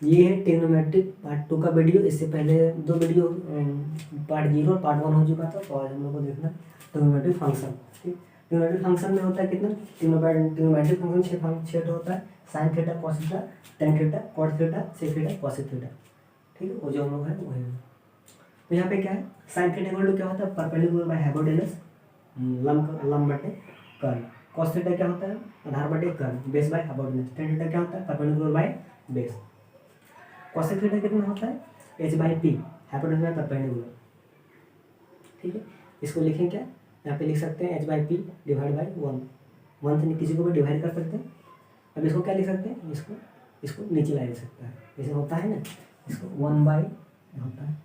ये है trigonometric part 2 का वीडियो। इससे पहले 2 वीडियो पार्ट 0 और पार्ट 1 हो चुका था। तो आज हम लोग को देखना ट्रिग्नोमेट्रिक फंक्शन। ठीक, ट्रिग्नोमेट्रिक फंक्शन में होता है कितना, ट्रिग्नोमेट्रिक फंक्शन 6 होता है, sine theta, cos theta, tan theta, cot theta, sec theta, cosec theta. ठीक है, वो जो हम लोग है वो है। तो यहाँ पे क्या है, साइन थीटा इक्वल टू क्या होता है, परपेंडिकुलर बाय हाइपोटेनस, लंब बटे कर्ल। कॉस थीटा क्या होता है, आधार बटे curl, base by hypotenuse. Tan theta क्या होता है, perpendicular by base. Cosec theta कितना होता है, H by P, hypotenuse by perpendicular. ठीक है, इसको लिखें क्या, यहाँ पे लिख सकते हैं H by P divide by 1 से किसी को भी डिवाइड कर सकते हैं। अब इसको क्या लिख सकते हैं, इसको नीचे ला सकता है, जैसे होता है ना, इसको 1 बाई होता है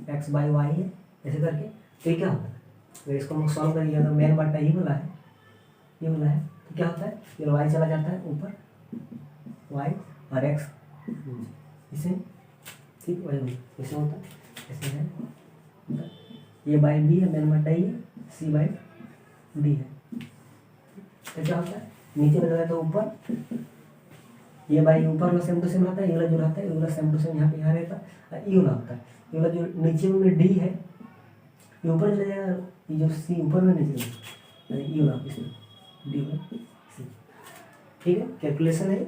एक्स बाई वाई है, ऐसे करके। तो ये क्या होता है, अगर इसको हम सॉल्व करिए तो मेन बाटा ये वाला है, ये वाला है, तो क्या होता है, ये वाई चला जाता है ऊपर, वाई और एक्स इसे, ठीक वही ऐसे होता है, ऐसे है। ये बाई बी है, मेन बाटा ये सी बाई डी है। तो क्या होता है, नीचे बदल है तो ऊपर, ये बाई ऊपर वाला सेम टू सेम रहता है, ये वाला जो रहता है ये वाला सेम टू सेम यहाँ पे यहाँ रहता है, ये वाला होता है, ये वाला जो नीचे में डी है ये ऊपर चले जाएगा, ये जो सी ऊपर में नीचे ये वाला इसमें डी वाला सी। ठीक है, कैलकुलेशन है,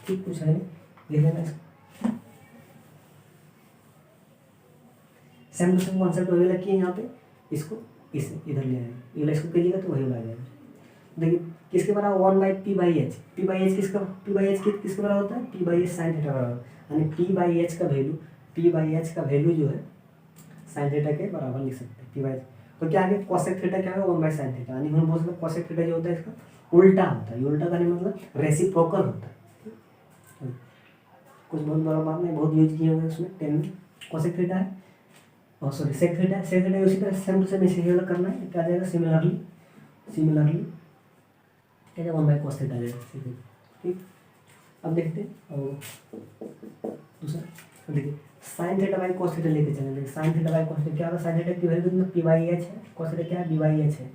ठीक कुछ है देख लेना इसको। सेम टू सेम कॉन्सेप्ट वही वाला किए यहाँ पे, इसको इसे इधर ले आए, ये वाला इसको करिएगा तो वही वाला आ जाएगा। देखिए किसके बराबर, 1 by P by H, P by H किसका, पी बाई एच किसके बराबर होता है, P by h sine theta बराबर, यानी पी बाई एच का वैल्यू, पी बाई एच का वैल्यू जो है साइन थीटा के बराबर लिख सकते हैं, पी बाई। तो क्या आगे कॉसेक थीटा क्या होगा, 1 बाई साइन थीटा, यानी हम बोल सकते हैं कॉसेक थीटा जो होता है इसका उल्टा होता है। ये उल्टा का नहीं मतलब रेसिप्रोकल होता है, कुछ बहुत बड़ा बात नहीं, बहुत यूज किए हुए उसमें 10 में। कॉसेक थीटा है और sorry sec theta, sec theta उसी तरह सेम टू सेम इसे ही करना है, क्या जाएगा सिमिलरली क्या 1 बाई कॉस थीटा जाएगा। ठीक, अब देखते हैं और दूसरा, देखिए sign theta by cos theta लेके चलेंगे। Sign theta by cos theta क्या होगा, साइन थीटा की वैल्यू कितना, पी बाई एच है, कॉस थीटा क्या है, बी बाई एच है।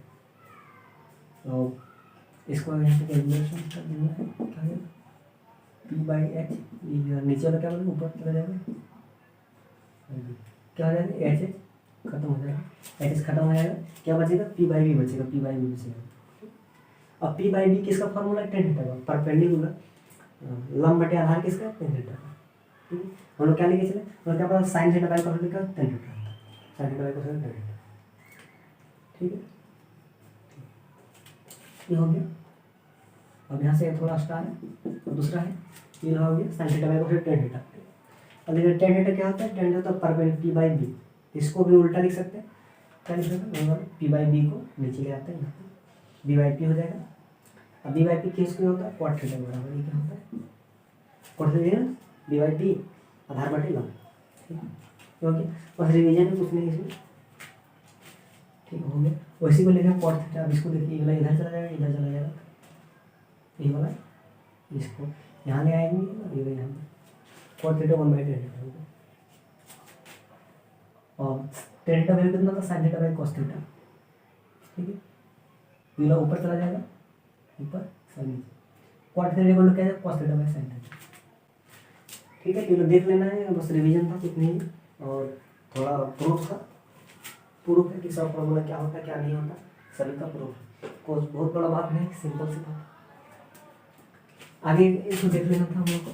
तो इसको यहाँ पे कैलकुलेशन कर देना है, क्या है पी बाई एच, नीचे वाला क्या बोलेंगे, ऊपर चला जाएगा, क्या हो जाएगा, एच एच खत्म हो जाएगा, एच एच खत्म हो जाएगा, क्या बचेगा, पी बाई बी बचेगा, पी बाई बी बचेगा। अब पी बाई बी किसका फॉर्मूला है, टेन थीटा का, परपेंडिकुलर लंब बटे आधार किसका, टेन थीटा का। ठीक है, हम लोग क्या लेके चले, हम लोग क्या पता sign theta by cos theta tan theta, sine theta by cos theta tan theta. ठीक है, ये हो गया। अब यहाँ से थोड़ा स्टार है और दूसरा है ये हो गया sine theta by cos theta tan theta. अब देखिए टेन थीटा क्या होता है, टेन थीटा तो परपेंडिकुलर पी बाई बी, इसको भी उल्टा लिख सकते हैं, क्या लिख सकते हैं, पी बाई बी को नीचे ले आते हैं, यहाँ पे बी बाई पी हो जाएगा। अब बी बाई पी किस में होता है, कॉट थीटा बराबर, ये क्या होता है, cot theta b by p आधार बटे लंब। ठीक है, ओके, बस रिवीजन में कुछ नहीं इसमें। ठीक हो गया, वैसे को लेकर कॉट थीटा। अब इसको देखिए, ये इधर चला जाएगा, इधर चला जाएगा, ये वाला इसको यहाँ ले आएंगे, ये यहाँ पे cot theta 1 by tan theta होगा, और टेन थीटा वैल्यू कितना था, sine theta by cos theta. ठीक है, ये ऊपर चला जाएगा, ऊपर sine, cot theta equal to क्या है, cos theta by sine theta. ठीक है, ये देख लेना है, बस रिवीजन था कुछ नहीं, और थोड़ा प्रूफ था, प्रूफ है कि सब फॉर्मूला क्या होता है क्या नहीं होता, सभी का प्रूफ है, कुछ बहुत बड़ा बात नहीं, सिंपल सी बात। आगे इसको देख लेना था हम लोग को।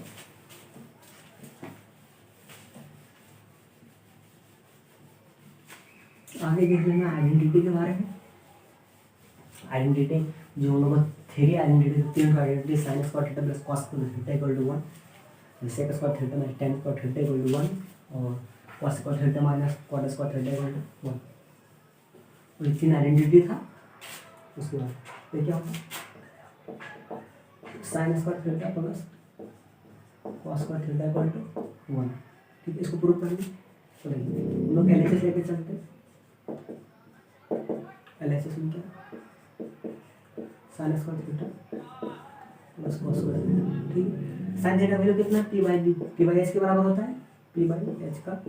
आगे देख लेना आइडेंटिटी के बारे में। आइडेंटिटी जो हम लोग थ्योरी आइडेंटिटी, तीन identity, sine square theta plus cos theta equal to 1, sec square theta minus tan square theta equal to 1, और cos square theta minus cot square theta equal to 1। और तीन आइडेंटिटी था। उसके बाद ये क्या होगा, sine square theta plus cos square theta equal to 1। ठीक है, इसको प्रूव करेंगे। तो देखिए हम लोग एलएचएस लेके चलते हैं, एलएचएस में क्या, sine square theta plus cos square theta. ठीक है, साइन थीटा वैल्यू कितना, P by B, P by H के बराबर होता है, पी बाई एच का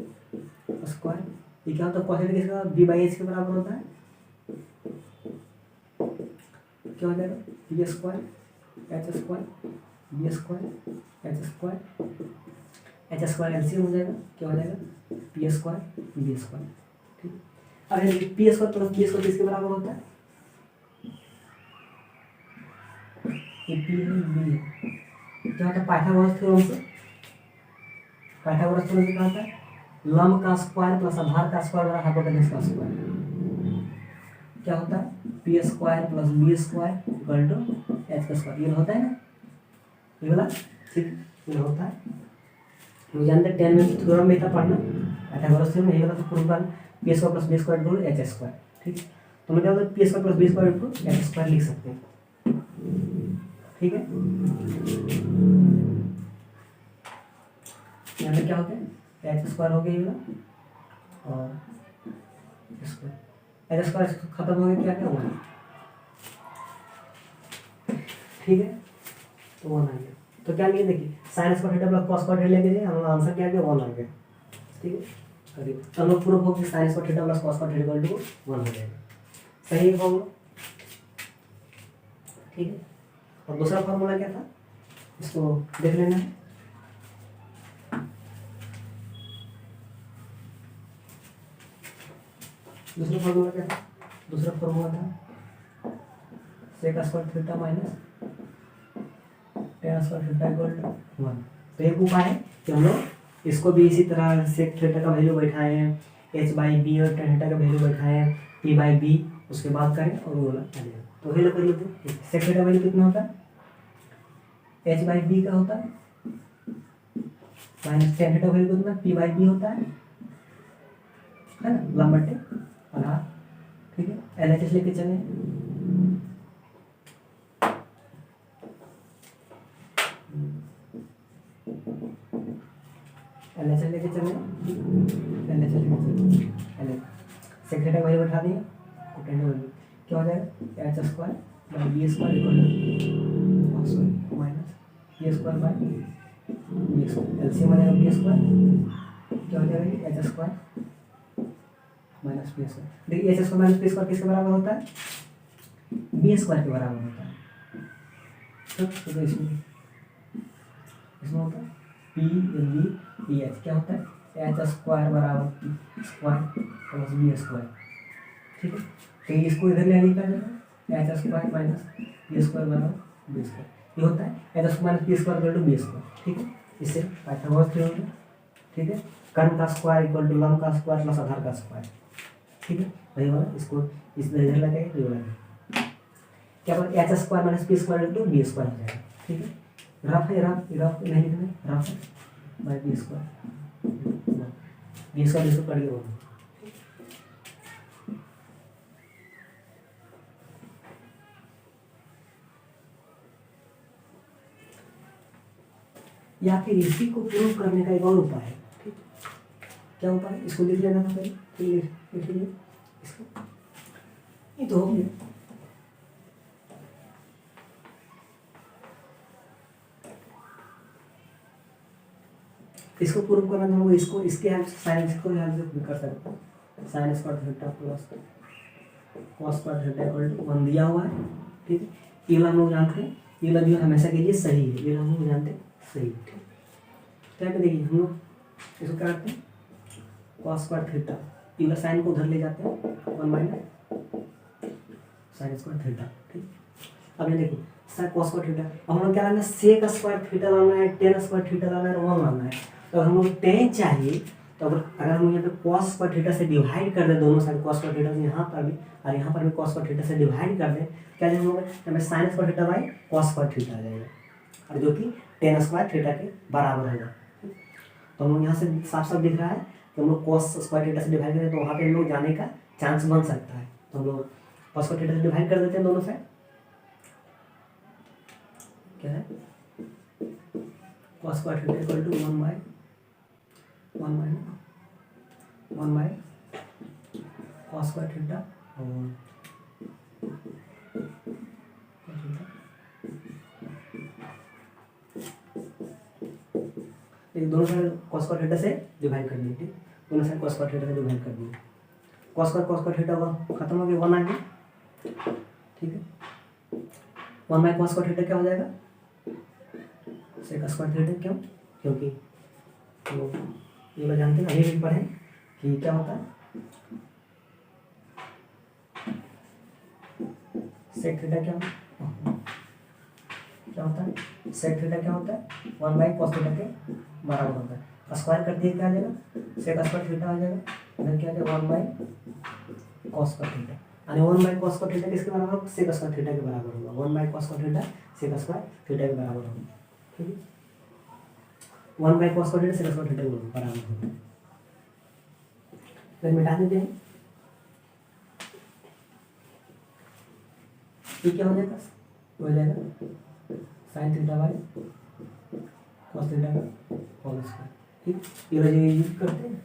स्क्वायर। ये क्या होता है, कॉस थीटा किसका, बी बाई एच के बराबर होता है, क्या हो जाएगा, B square H square B square H square LCM हो जाएगा, क्या हो जाएगा पी स्क्वायर बी स्क्वायर। ठीक, अब P square plus B square किसके बराबर होता है, ये पी है बी है, क्या होता है पाइथागोरस थ्योरम से, पाइथागोरस थ्योरम से क्या होता है लंब का स्क्वायर प्लस आधार का स्क्वायर बराबर हाइपोटेनस का स्क्वायर, क्या होता है P square plus B square equal to H का स्क्वायर, ये होता है ना ये वाला। ठीक, ये होता है, मुझे जानते हैं 10 में थ्योरम में था पढ़ना पाइथागोरस थ्योरम, यही वाला तो प्रूफ करना P square plus B square equal to H square. ठीक, तो मैं क्या होता है P square plus B square equal to H square लिख सकते हैं। ठीक है, यहाँ पे क्या होता है एच स्क्वायर हो गया ये वाला और स्क्वायर, एच स्क्वायर खत्म हो गया, क्या क्या हुआ, ठीक है, तो 1 आ गया। तो क्या लिए देखिए sign square theta plus cos square theta लेके जाए, हम आंसर क्या आ गया 1 आ गया। ठीक है, करिए तो हम लोग प्रूफ हो कि sine square theta plus cos square theta equal to 1 हो जाएगा, सही है फॉर्मूला। ठीक है, और दूसरा फॉर्मूला क्या था इसको देख लेना है, दूसरा फॉर्मूला क्या था, दूसरा फॉर्मूला था sec square theta minus tan square theta equal to 1। तो एक उपाय है कि हम लोग इसको भी इसी तरह सेक थीटा का वैल्यू बैठाए हैं, एच बाई बी और टेन थीटा का वैल्यू बैठाए हैं पी बाई बी, उसके बाद करें और वो वाला आ जाएगा। तो वही कर लेते हैं, सेक थीटा वैल्यू कितना होता है एच बाई बी का होता है माइनस टेन थीटा वैल्यू कितना पी बाई बी होता है ना, लंबा टे आधार। ठीक है, एलएचएस लेके चले, एलएचएस लेके चले, एलएचएस लेके चले, एलएच सेक्रेटरी वही बैठा दिए, टेन वैल्यू क्या हो जाएगा H square by B square equal to minus B square by B square, LCM आ जाएगा बी स्क्वायर, क्या हो जाएगा H square minus B square. देखिए h square minus B square किसके बराबर होता है बी स्क्वायर के बराबर होता है। तो इसमें होता है पी बी डी एच, क्या होता है एच स्क्वायर बराबर P square plus B square. ठीक है, तो इसको इधर ले लिखा जाएगा H square minus B square बराबर बी स्क्वायर, ये होता है H square minus B square equal to B square. ठीक है, इससे पाइथागोरस थ्योरम है। ठीक है, कर्ण का स्क्वायर इक्वल टू लंब का स्क्वायर प्लस आधार का स्क्वायर। ठीक है, वही वाला इसको इस इधर लगाए ये वाला क्या बोलते H square minus B square equal to B square हो जाएगा। ठीक है, रफ है, रफ नहीं लिखना, रफ है by B square, B square इसको पढ़िए होगा। या फिर इसी को प्रूव करने का एक और उपाय है। ठीक, क्या उपाय है इसको लिख लेना था पहले, लिख लीजिए इसको, ये तो हो गया। इसको प्रूव करना हम लोग इसको इसके हेल्प से साइन को हेल्प से कर सकते हैं, sine square theta plus cos square theta equal to 1 दिया हुआ है। ठीक है, ये वाला हम लोग जानते हैं, ये वाला जो हमेशा के लिए सही है, ये हम लोग जानते हैं सही। ठीक, क्या पे देखिए हम लोग इसको क्या करते हैं कॉस स्क्वायर थीटा, ये वाला साइन को उधर ले जाते हैं 1 माइनस साइन स्क्वायर थीटा। ठीक, अब ये देखिए साइन कॉस स्क्वायर थीटा, अब हम लोग क्या लाना है सेक स्क्वायर थीटा लाना है, टेन स्क्वायर थीटा लाना है और 1 लाना है। तो हम लोग टेन चाहिए तो अगर हम यहाँ पे कॉस स्क्वायर थीटा से डिवाइड कर दें दोनों साइड, कॉस स्क्वायर थीटा से यहाँ पर भी और यहाँ पर भी कॉस स्क्वायर थीटा से डिवाइड कर दें, क्या हम लोग यहाँ पे sine square theta by cos square theta आ जाएगा, और जो कि टेन स्क्वायर थीटा के बराबर होगा। तो हम लोग यहाँ से साफ साफ दिख रहा है कि हम लोग कॉस स्क्वायर थीटा से डिवाइड करें तो वहाँ पे हम लोग जाने का चांस बन सकता है। तो हम लोग कॉस स्क्वायर थीटा से डिवाइड कर देते हैं दोनों साइड, क्या है cos square theta equal to 1 by cos square theta और दोनों साइड कॉस स्क्वायर थीटा से डिवाइड कर दिए। ठीक, दोनों साइड कॉस स्क्वायर थीटा से डिवाइड कर दिए, कॉस स्क्वायर थीटा खत्म हो गया 1 आ गया। ठीक है, 1 बाई कॉस स्क्वायर थीटा क्या हो जाएगा सेक स्क्वायर थीटा। क्यों? क्योंकि तो ये लोग जानते हैं, अभी भी पढ़े कि क्या होता है सेक थीटा। क्या होता है सेक थीटा? क्या होता है 1 बाई कॉस थीटा के बराबर होता है। स्क्वायर कर दिए क्या आ जाएगा, सेक स्क्वायर थीटा आ जाएगा, इधर क्या आ जाएगा 1 बाई कॉस स्क्वायर थीटा। यानी 1 बाई कॉस स्क्वायर थीटा किसके बराबर होगा, सेक स्क्वायर थीटा के बराबर होगा। 1 by cos square theta sec square theta के बराबर होगा। ठीक है, 1 by cos square theta sec square theta के बराबर होगा। फिर मिटा देते हैं, ये क्या हो जाएगा, हो जाएगा sign theta by cos theta का होल स्क्वायर। ठीक, ये वजह यूज करते हैं,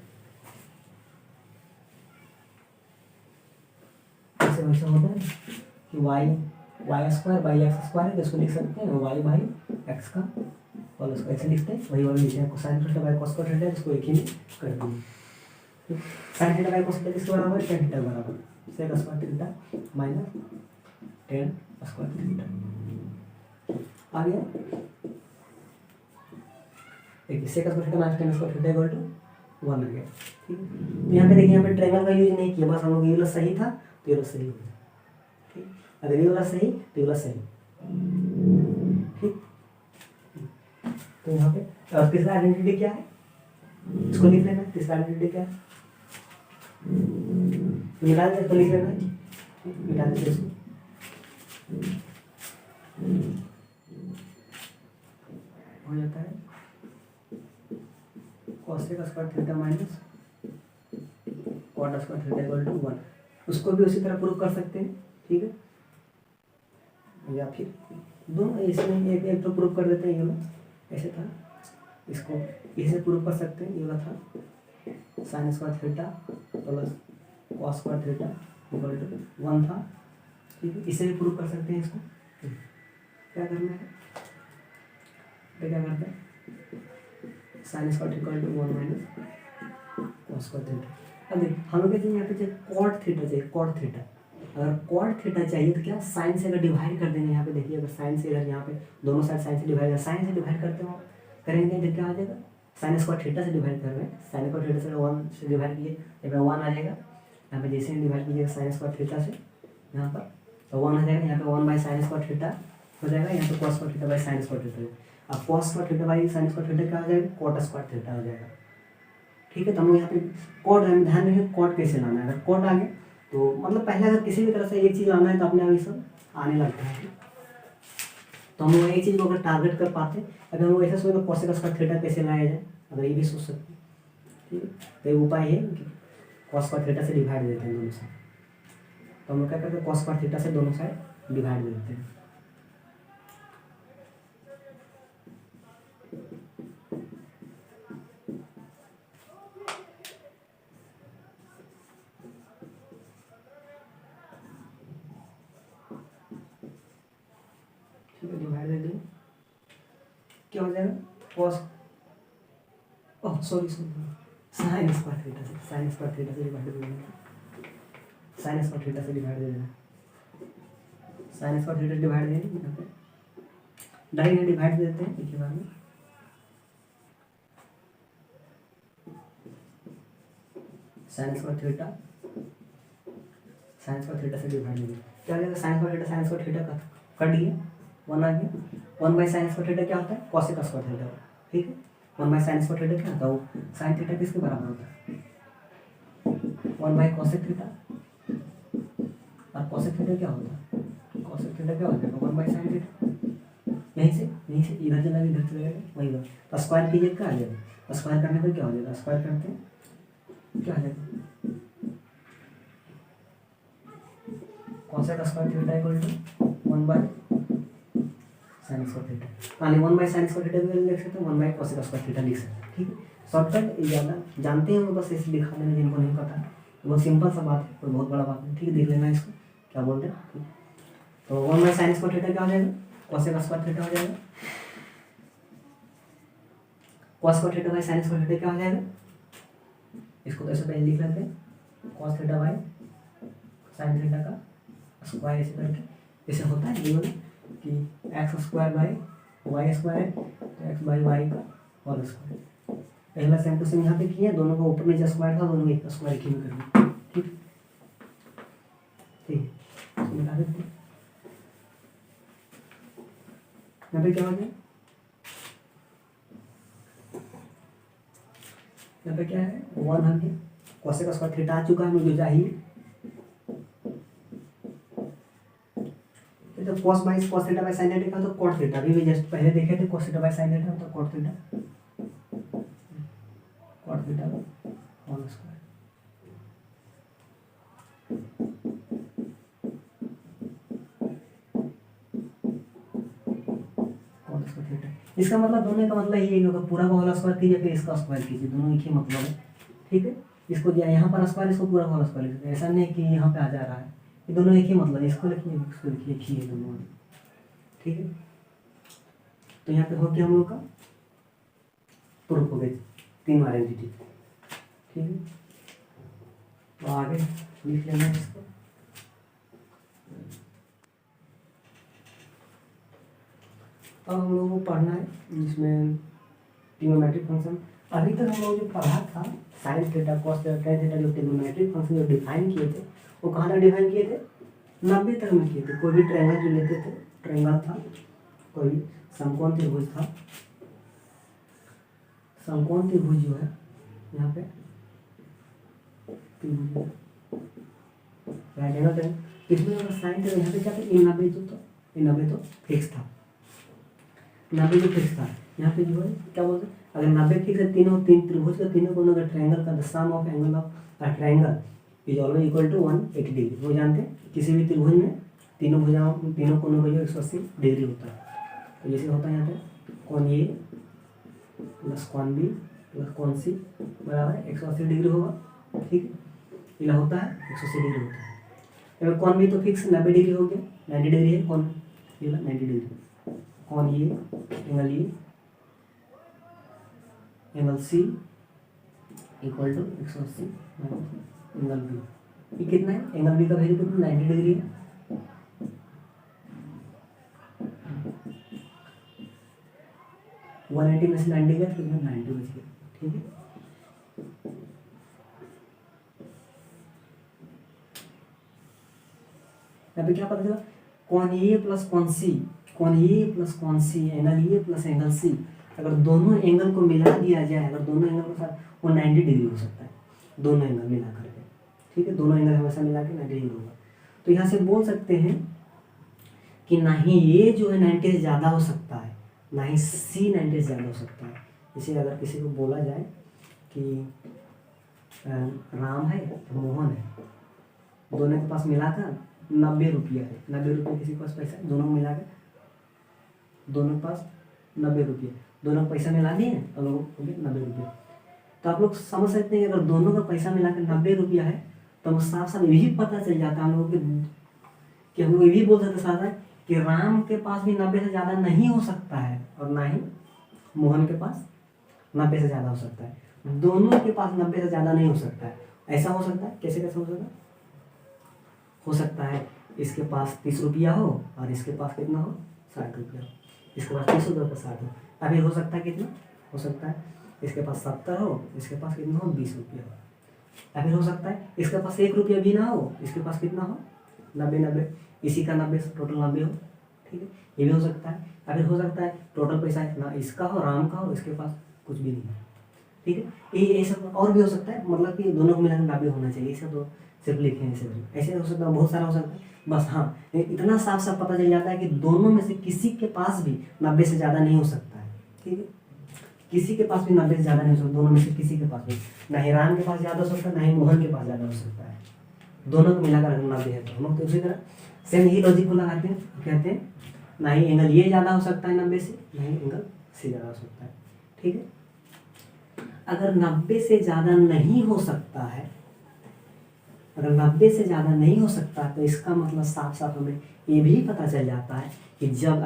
ऐसे वैसे होता है कि y square by x square है, इसको लिख सकते हैं वाई बाई एक्स का होल स्क्वायर, ऐसे लिखते हैं। वही वाला लिखते हैं sine theta by cos theta, इसको एक ही में कर देंगे। Sine theta by cos theta किसके बराबर है, टेन थीटा के बराबर, sec square theta minus tan square theta आ गया। देखिए sec square theta minus tan square theta equal to 1 आ गया। ठीक है, तो यहाँ पे देखिए, यहाँ पे ट्रायंगल का यूज नहीं किया, बस हम लोग ये वाला सही था तो ये वाला सही हो गया। ठीक, अगर ये वाला सही तो ये वाला सही। ठीक, तो यहाँ पे तीसरा आइडेंटिटी क्या है, इसको लिख लेना। तीसरा आइडेंटिटी क्या है, मिला दे तो लिख लेना, मिटा दे इसको। हो जाता है cos square theta minus cot square theta equal to 1। उसको भी उसी तरह प्रूव कर सकते हैं। ठीक है, या फिर दोनों इसमें एक तो प्रूव कर देते हैं, ये वाला ऐसे था, इसको इसे प्रूव कर सकते हैं। ये वाला था sine square theta plus cos square theta equal to 1 था। ठीक है, इसे भी प्रूव कर सकते हैं। इसको क्या करना है, तो क्या करते हैं, sine square equal to 1 minus cos square theta. अब देखिए हम लोग कहते हैं यहाँ पे चाहिए कॉट थीटा, चाहिए कॉट थीटा। अगर कॉट थीटा चाहिए तो क्या साइन से अगर डिवाइड कर देंगे, यहाँ पे देखिए अगर साइन से इधर यहाँ पे दोनों साइड साइन से डिवाइड, साइन से डिवाइड करते हो करेंगे तो क्या आ जाएगा, साइन स्क्वायर थीटा से डिवाइड कर रहे हैं, साइन स्क्वायर थीटा से 1 से डिवाइड किए यहाँ पे 1 आ जाएगा। यहाँ पे जैसे ही डिवाइड कीजिएगा साइन स्क्वायर थीटा से यहाँ पर तो 1 आ जाएगा। यहाँ पे 1 बाई साइन स्क्वायर थीटा हो जाएगा, यहाँ पे cos square theta by sine square theta. अब cos square theta by sine square theta क्या आ जाएगा, कॉट स्क्वायर थीटा हो जाएगा। ठीक है, तो हम लोग यहाँ पे कॉट ध्यान रखिए, कॉट कैसे लाना है। अगर कॉट आ गए तो मतलब पहले अगर किसी भी तरह से एक चीज़ लाना है तो अपने आप ये सब आने लगता है। तो हम लोग एक चीज़ को अगर टारगेट कर पाते, अगर हम लोग ऐसे सोचे तो कॉस स्क्वायर थीटा कैसे लाया जाए, अगर ये भी सोच सकते हैं। ठीक है, तो एक उपाय है कि कॉस स्क्वायर थीटा से डिवाइड देते हैं दोनों साइड। तो हम लोग क्या करते हैं, कॉस स्क्वायर थीटा से दोनों साइड डिवाइड दे देते हैं। डिवाइड दे दें, क्या हो जाएगा, cos sorry sine square theta से, साइन स्क्वायर थीटा से डिवाइड दे देना, साइन स्क्वायर थीटा से डिवाइड दे देना, साइन स्क्वायर थीटा डिवाइड दे देंगे। यहाँ पे डायरेक्ट डिवाइड दे देते हैं एक ही बार में, साइन स्क्वायर थीटा से डिवाइड दे देंगे। क्या हो जाएगा, साइन स्क्वायर थीटा का कर दिए 1 आ गया। 1 बाई साइन स्क्वायर थीटा क्या होता है, कॉसेक स्क्वायर थीटा। ठीक है, 1 बाई साइन स्क्वायर थीटा क्या होता है, साइन थीटा किसके बराबर होता है, 1 बाई कॉसेक थीटा। और कॉसेक थीटा क्या होता है, कॉसेक थीटा क्या हो जाएगा 1 बाई साइन थीटा। यहीं से इधर चला गया, इधर चला गया, वही बात। तो स्क्वायर कीजिए क्या आ जाएगा, स्क्वायर करने पर क्या हो जाएगा, स्क्वायर करते हैं क्या आ जाएगा, cosec square theta equal to 1 by sine square theta. मान ली 1 बाई साइन स्क्वायर थीटा भी लिख सकते हैं, 1 बाई कॉसेक स्क्वायर थीटा लिख सकते हैं। ठीक है, शॉर्टकट ज़्यादा जानते हैं, बस ऐसे दिखा देना जिनको नहीं पता है। बहुत सिंपल सा बात है, कोई बहुत बड़ा बात नहीं। ठीक है, देख लेना इसको क्या बोलते हैं। तो 1 बाई साइन स्क्वायर थीटा क्या हो जाएगा, कॉसेक स्क्वायर थीटा हो जाएगा। Cos square theta by sine square theta क्या हो जाएगा, इसको तो ऐसे पहले लिख लेते हैं, cos theta by sine theta का स्क्वायर ऐसे करके। ऐसे होता है ये वाला कि X square by Y square है तो एक्स बाई वाई का होल स्क्वायर। पहला सेम टू सेम यहाँ पे किया, दोनों का ऊपर नीचे स्क्वायर था, दोनों का स्क्वायर की कर दिया। ठीक ठीक है, इसको मिटा देते हैं। यहाँ पे क्या हो गया, यहाँ पे क्या है 1 आ गया, कोसेक का स्क्वायर थीटा आ चुका है, मुझे चाहिए तो cos by cos theta by sin theta तो cot थीटा भी जस्ट पहले देखे थे, cos theta by sin theta तो cot theta whole square. cot square theta, इसका मतलब दोनों का मतलब ये होगा, पूरा का होल स्क्वायर कीजिए फिर इसका स्क्वायर कीजिए, दोनों एक ही मतलब है। ठीक है, इसको दिया यहाँ पर स्क्वायर, इसको पूरा होल स्क्वायर लिखते हैं, ऐसा नहीं कि यहाँ पे आ जा रहा है, ये दोनों एक ही मतलब, इसको लिखिए इसको लिखिए, एक ही है दोनों। ठीक है, तो यहाँ पे हो गया हम लोग का प्रूफ हो गए 3 आइडेंटिटी। ठीक है, तो आगे लिख लेना है इसको। अब हम लोगों को पढ़ना है जिसमें ट्रिग्नोमेट्रिक फंक्शन। अभी तक हम लोग जो पढ़ा था sine theta cos theta tan theta, जो ट्रिग्नोमेट्रिक फंक्शन जो डिफाइन किए थे वो कहाँ तक डिफाइन किए थे, 90 तक में किए थे। कोई भी ट्रायंगल जो लेते थे, ट्रायंगल था, कोई भी समकोण त्रिभुज था, समकोण त्रिभुज जो है यहाँ पे त्रिभुज राइट एंगल ट्रायंगल, इसमें अगर साइन थीटा यहाँ पे क्या था, 90 तो फिक्स था, 90 जो फिक्स था। यहाँ पे जो है क्या बोलते हैं, अगर 90 फिक्स है, तीन त्रिभुज का तीनों कोनों का ट्रायंगल का the sum of angle of a triangle is always equal to 180 degree. वो जानते हैं किसी भी त्रिभुज में तीनों भुजाओं तीनों कोनों का जो 180 डिग्री होता है। तो जैसे होता है यहाँ पे कौन ए प्लस कौन बी प्लस कौन सी बराबर है 180 डिग्री होगा। ठीक है, ये होता है 180 डिग्री होता है। अगर कौन बी तो फिक्स 90 डिग्री हो गया, 90 डिग्री है कौन, ये 90 डिग्री कौन ये एंगल ये angle C equal to 180 angle B. ये कितना है, एंगल बी का वैल्यू कितना 90 डिग्री है। वन 180 में से 90 गया तो 90 बच गया। ठीक है, यहाँ पे क्या पता चला, कौन ए प्लस कौन सी, कौन ए प्लस कौन C angle A plus angle C, अगर दोनों एंगल को मिला दिया जाए, अगर दोनों एंगल के साथ वो 90 डिग्री हो सकता है, दोनों एंगल मिला करके। ठीक है, दोनों एंगल हमेशा मिला के 90 डिग्री होगा। तो यहाँ से बोल सकते हैं कि ना ही ये जो है 90 से ज़्यादा हो सकता है, ना ही सी 90 से ज़्यादा हो सकता है। जैसे अगर किसी को बोला जाए कि राम है मोहन है, दोनों के पास मिलाकर 90 रुपया है, 90 रुपये किसी के पास पैसा है, दोनों को मिलाकर दोनों के पास 90 रुपये, दोनों पैसा मिला दिए तो लोगों को 90 रुपये। तो आप लोग समझ सकते हैं कि अगर दोनों का पैसा मिलाकर 90 रुपया है तो हम साफ साफ यही पता चल जाता है हम लोग कि हम लोग ये भी बोल सकते साथ है कि राम के पास भी 90 से ज़्यादा नहीं हो सकता है और ना ही मोहन के पास 90 से ज़्यादा हो सकता है। दोनों के पास 90 से ज़्यादा नहीं हो सकता है। ऐसा हो सकता है, कैसे कैसे हो सकता है इसके पास 30 रुपया हो और इसके पास कितना हो 60 रुपया हो, इसके पास 30 रुपये का 60 हो। अभी हो सकता है कितना हो सकता है इसके पास 70 हो, इसके पास कितना हो 20 रुपया हो। अभी हो सकता है इसके पास 1 रुपया भी ना हो, इसके पास कितना हो 90, इसी का 90 टोटल 90 हो। ठीक है, ये भी हो सकता है। अभी हो सकता है टोटल पैसा ना इसका हो राम का हो, इसके पास कुछ भी नहीं है। ठीक है, ये सब और भी हो सकता है, मतलब कि दोनों को मिलाकर 90 होना चाहिए, ऐसा तो सिर्फ लिखे हैं ऐसे हो सकता है, बहुत सारा हो सकता है। बस हाँ, इतना साफ साफ पता चल जाता है कि दोनों में से किसी के पास भी 90 से ज़्यादा नहीं हो सकता है। ठीक है, किसी के पास भी 90 से ज़्यादा नहीं हो सकता, दोनों में से किसी के पास भी, ना ही राम के पास ज़्यादा हो सकता है ना ही मोहन के पास ज़्यादा हो सकता है। दोनों को मिलाकर 90 है तो हम लोग तो उसी तरह सेम ही लॉजिक को लगाते हैं, कहते हैं ना ही एंगल ये ज़्यादा हो सकता है 90 से, ना ही एंगल से ज़्यादा हो सकता है। ठीक है, अगर 90 से ज़्यादा नहीं हो सकता है, अगर 90 से ज़्यादा नहीं हो सकता तो इसका मतलब साफ साफ हमें ये भी पता चल जाता है कि जब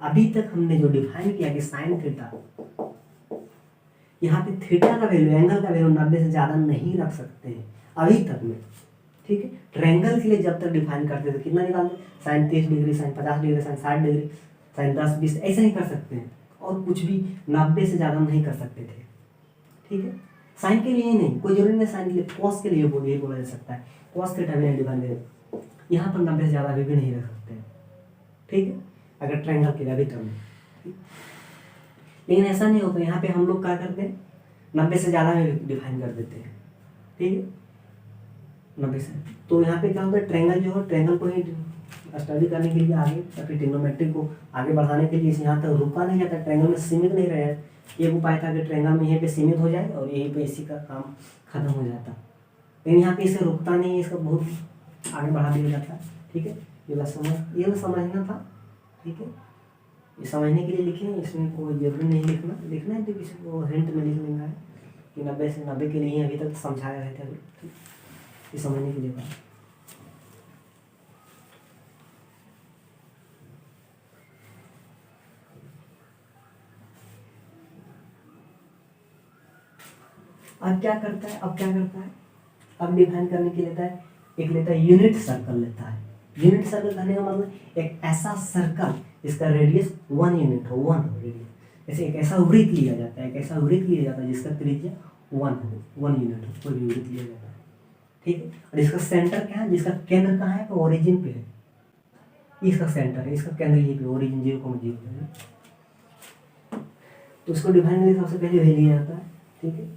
अभी तक हमने जो डिफाइन किया कि साइन थीटा, यहाँ पे थीटा का वैल्यू एंगल का वैल्यू 90 से ज़्यादा नहीं रख सकते हैं अभी तक में। ठीक है, ट्रायंगल के लिए जब तक डिफाइन करते थे कितना निकालते, sine 30 degree, sine 50 degree, sine 60 degree, sine 10 20 ऐसा ही कर सकते हैं, और कुछ भी 90 से ज़्यादा नहीं कर सकते थे। ठीक है, साइन के लिए ही नहीं, कोई जरूरी नहीं साइन के लिए, कॉस के लिए यही बोला जा सकता है, कॉस के टर्मिनल डिफाइन यहाँ पर 90 से ज़्यादा भी नहीं रख सकते हैं। ठीक है, अगर ट्रायंगल के लिए अभी टर्म, लेकिन ऐसा नहीं होता, यहाँ पे हम लोग क्या करते हैं 90 से ज़्यादा में डिफाइन कर देते हैं। ठीक है, 90 से, तो यहाँ पे क्या होता है ट्रायंगल जो है, ट्रायंगल को ही स्टडी करने के लिए आगे या फिर ट्रिग्नोमेट्री को आगे बढ़ाने के लिए यहाँ तक रुका नहीं जाता, ट्रायंगल में सीमित नहीं रहे। एक उपाय था कि ट्रायंगल में यहीं पे सीमित हो जाए और यहीं पे इसी का काम खत्म हो जाता, लेकिन यहाँ पे इसे रुकता नहीं है, इसका बहुत आगे बढ़ा दिया जाता है। ठीक है, ये समझना था। ठीक है, ये समझने के लिए लिखे, इसमें कोई जरूरी नहीं लिखना है तो किसी को हिंट में लिख लेना है कि 90 से 90 के लिए अभी तक समझाया गया था, ये समझने के लिए था। अब क्या करता है, अब डिफाइन करने के लेता है, एक लेता है यूनिट सर्कल लेता है। यूनिट सर्कल कहने का मतलब एक ऐसा सर्कल जिसका रेडियस 1 यूनिट हो, 1 हो रेडियस। जैसे एक ऐसा वृत्त लिया जाता है, जिसका त्रिज्या 1 हो, 1 यूनिट हो, कोई भी वृत्त लिया जाता है। ठीक है, और इसका सेंटर क्या है, जिसका केंद्र कहाँ है, तो ओरिजिन पे है, इसका सेंटर है, इसका केंद्र यहीं पे ओरिजिन 0,0 है। तो उसको डिफाइन करने सबसे पहले वही लिया जाता है। ठीक है,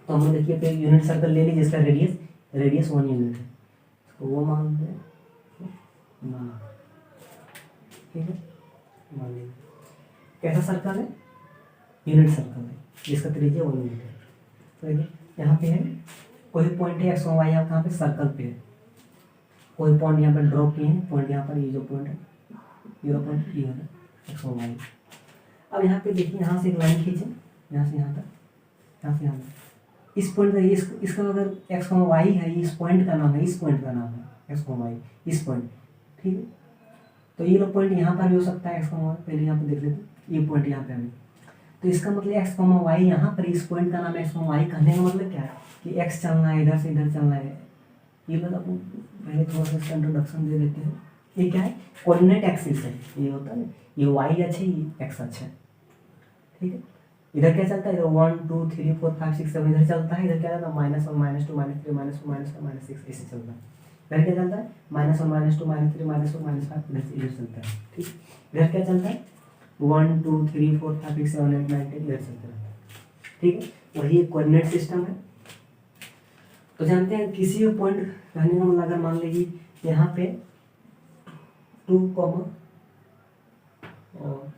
तो हम देखिए पे यूनिट सर्कल ले ली जिसका रेडियस 1 यूनिट है, तो वो मान लेते हैं। ठीक है, मान लीजिए कैसा सर्कल है, यूनिट सर्कल है जिसका त्रिज्या 1 यूनिट है। तो देखिए यहाँ पे है कोई पॉइंट है एक्स वाई, आप कहाँ पे सर्कल पे है, कोई पॉइंट यहाँ पर ड्रॉ किए हैं, पॉइंट यहाँ पर ये जो पॉइंट है 0 पॉइंट ये है एक्स वाई। अब यहाँ पे देखिए, यहाँ से एक लाइन खींचे, यहाँ से यहाँ तक, यहाँ से यहाँ तक, इस पॉइंट का इसका अगर एक्स वाई है, इस पॉइंट का नाम है, एक्स वाई, इस पॉइंट। ठीक है, तो ये लोग पॉइंट यहाँ पर भी हो सकता है एक्स वाई, पहले यहाँ पर देख लेते हैं, ये पॉइंट यहाँ पे है, तो इसका मतलब एक्स वाई यहाँ पर, इस पॉइंट का नाम एक्स वाई। कहने का मतलब क्या है कि एक्स चलना है, इधर से इधर चलना है। ये मतलब पहले थोड़ा सा इसका इंट्रोडक्शन दे देते हैं। ये क्या है, कोऑर्डिनेट एक्सिस है, ये होता है, ये वाई अक्ष है, ये एक्स अक्ष है। ठीक है, इधर क्या चलता है, इधर 1 2 3 4 5 6 7 इधर चलता है, इधर क्या चलता है -1 -2 -3 -4 -5 ऐसे चलता है। इधर क्या चलता है -1 -2 -3 -4 -5 इधर चलता है। ठीक, इधर क्या चलता है 1 2 3 4 5 6 7 8 9 10 इधर चलता है। ठीक है, वही एक कोऑर्डिनेट सिस्टम है। तो जानते हैं किसी भी पॉइंट कहने का मतलब, अगर मान लीजिए यहाँ पे 2,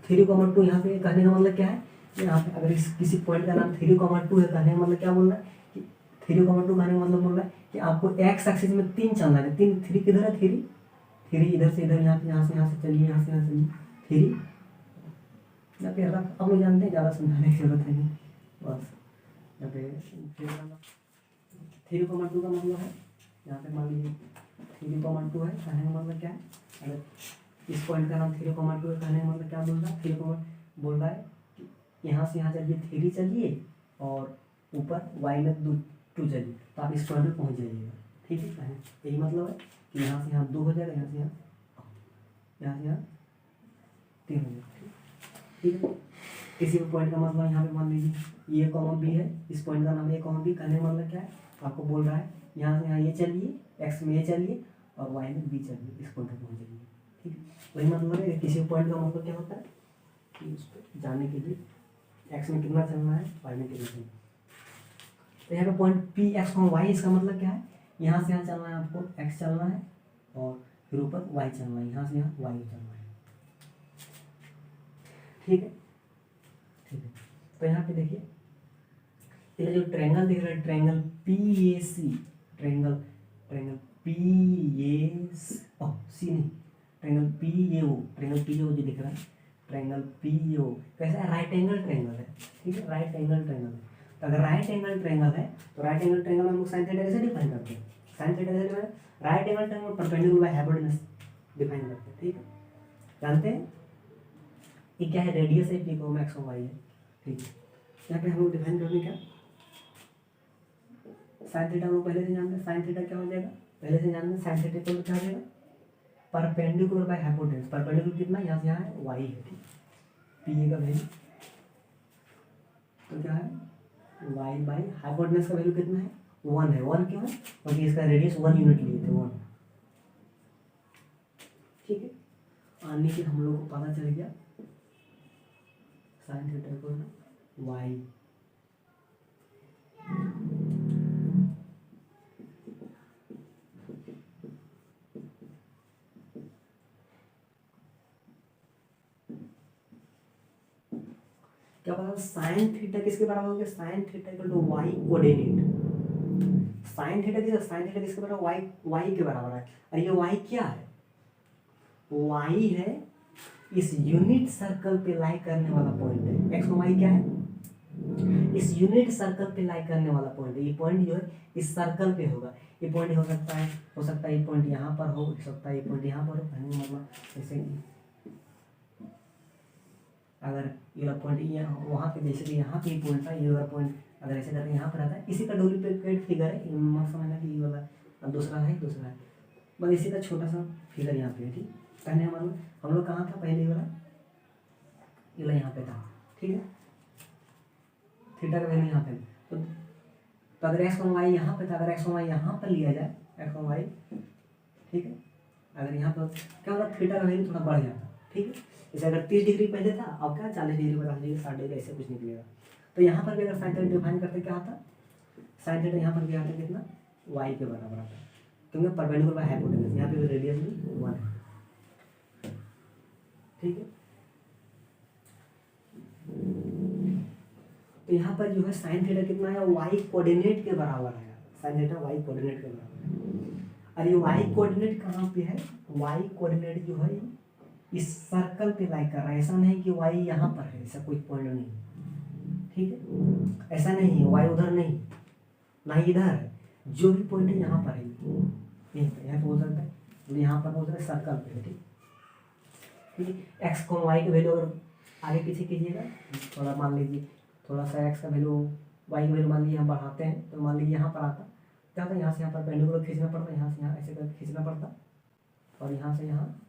3,2 यहाँ पे, कहने का मतलब क्या है, यहाँ पे अगर इस किसी पॉइंट का नाम 3,2 है, कहने का मतलब क्या बोल रहा है कि 3,2 कहने का मतलब बोल रहा है कि आपको एक्स एक्सिस में 3 चलना है। 3 किधर है, 3 इधर से इधर, यहाँ से चलिए, यहाँ से चलिए 3 यहाँ पे रख। अब लोग जानते हैं, ज़्यादा समझाने की जरूरत नहीं, बस यहाँ पे 3,2 का मतलब है, यहाँ पे मान लीजिए 3,2 है, कहने का मतलब क्या है, अगर इस पॉइंट का नाम 3,2 है, कहने का मतलब क्या बोल रहा है, 3 बोल रहा है कि यहाँ से यहाँ चलिए 3 चलिए और ऊपर y में 2 चलिए, तो आप इस पॉइंट पे पहुँच जाइएगा। ठीक है, यही मतलब है कि यहाँ से यहाँ 2 हो जाएगा, यहाँ से यहाँ 3 हो जाएगा। ठीक है, किसी भी पॉइंट का मतलब यहाँ पे मान लीजिए ए कॉमा बी है, इस पॉइंट का नाम ए कॉमा बी। कहने का मतलब क्या है, आपको बोल रहा है यहाँ से यहाँ ये चलिए, एक्स में ये चलिए और वाई में बी चलिए, इस पॉइंट पर पहुँच जाइए। ठीक है, वही मतलब है किसी पॉइंट का मतलब क्या होता है कि उस पर जाने के लिए एक्स में कितना चलना है, वाई में कितना चलना है। तो यहाँ पे पॉइंट पी एक्स वाई, इसका मतलब क्या है, यहाँ से यहाँ चलना है आपको, एक्स चलना है और फिर ऊपर वाई चलना है, यहाँ से यहाँ वाई चलना है। ठीक है, तो यहाँ पे देखिए ये जो ट्रायंगल दिख रहा है, ट्रायंगल PAC, ट्रायंगल PAO जो दिख रहा है, ट्रायंगल PAO कैसा है, राइट एंगल ट्रायंगल है। ठीक है, राइट एंगल ट्रायंगल है। तो अगर राइट एंगल ट्रायंगल है तो राइट एंगल ट्रायंगल में हम लोग साइन थीटा कैसे डिफाइन करते हैं, साइन थीटा कैसे define, right angle triangle perpendicular by hypotenuse define करते हैं। ठीक है, जानते हैं ये क्या है, रेडियस है, पी को एक्स वाई है। ठीक है, यहाँ पे हम लोग डिफाइन करेंगे क्या, साइन थीटा को पहले से जानते हैं, साइन थीटा क्या हो जाएगा, पहले से जानते हैं, साइन थीटा को क्या हो जाएगा परपेंडिकुलर बाय हाइपोटेन्यूज, परपेंडिकुलर कितना यहाँ से यहाँ है y है, ठीक। पी ए का वैल्यू तो क्या है y बाई हाइपोटेन्यूज का वैल्यू कितना है 1 है। 1 क्यों है क्योंकि इसका रेडियस 1 यूनिट लिए थे 1, ठीक है। आने के हम लोग को पता चल गया साइन थीटा को y क्या पता साइन थीटा किसके बराबर हो गया, sine theta equal to y coordinate. Sine theta किसके बराबर y के बराबर है। और ये y क्या है, y है इस यूनिट सर्कल पे लाई करने वाला पॉइंट है। x y क्या है, इस यूनिट सर्कल पे लाई करने वाला पॉइंट है। ये पॉइंट जो है इस सर्कल पे होगा। ये पॉइंट हो सकता है ये पॉइंट यहाँ पर हो सकता है, ये पॉइंट यहाँ पर हो, मतलब जैसे अगर ये वाला पॉइंट वहाँ पे जैसे कि यहाँ पे पॉइंट था, ये वाला पॉइंट अगर ऐसे करके यहाँ पर आता है, इसी का डुप्लीकेट फिगर है। मत समझना कि ये वाला अब दूसरा है बस इसी का छोटा सा फिगर यहाँ पे है, ठीक। पहले हम लोग कहाँ था, पहले ये वाला यहाँ पे था, ठीक है। थीटा का वैल्यू यहाँ पे तो अगर एक्स वाई यहाँ पे था, अगर एक्स वाई यहाँ पर लिया जाए एक्स वाई, ठीक है। अगर यहाँ पर क्या होगा थीटा का वैल्यू थोड़ा बढ़ जाता, ठीक है। जैसे अगर 30 डिग्री पहले था, अब क्या 40 डिग्री 50 डिग्री 60 डिग्री ऐसे कुछ निकलेगा। तो यहाँ पर भी अगर साइन थीटा डिफाइन करते क्या आता, साइन थीटा यहाँ पर भी आता कितना y के बराबर आता है, क्योंकि परपेंडिकुलर बाय हाइपोटेन्यूज, यहाँ पे रेडियस भी 1 है, ठीक है। तो यहाँ पर जो है साइन थीटा कितना है y कोऑर्डिनेट के बराबर है। साइन थीटा y कोऑर्डिनेट के बराबर है। और ये y कोऑर्डिनेट कहाँ पे है, y कोऑर्डिनेट जो है इस सर्कल पे लाई कर रहा है। ऐसा नहीं कि y यहाँ पर है, ऐसा कोई पॉइंट नहीं, ठीक है। ऐसा नहीं है y उधर नहीं ना ही इधर है, जो भी पॉइंट है यहाँ पर है, यहीं पर यहाँ बोल सकते हैं, यहाँ पर बोल सकते हैं सर्कल पे, ठीक। एक्स को वाई की वैल्यू अगर आगे पीछे कीजिएगा, थोड़ा मान लीजिए थोड़ा सा एक्स का वैल्यू वाई की वैल्यू मान लीजिए हम बढ़ाते हैं, तो मान लीजिए यहाँ पर आता क्या होता है, यहाँ से यहाँ पर पेंडुलम खींचना पड़ता, यहाँ से यहाँ ऐसे कर खींचना पड़ता, और यहाँ से यहाँ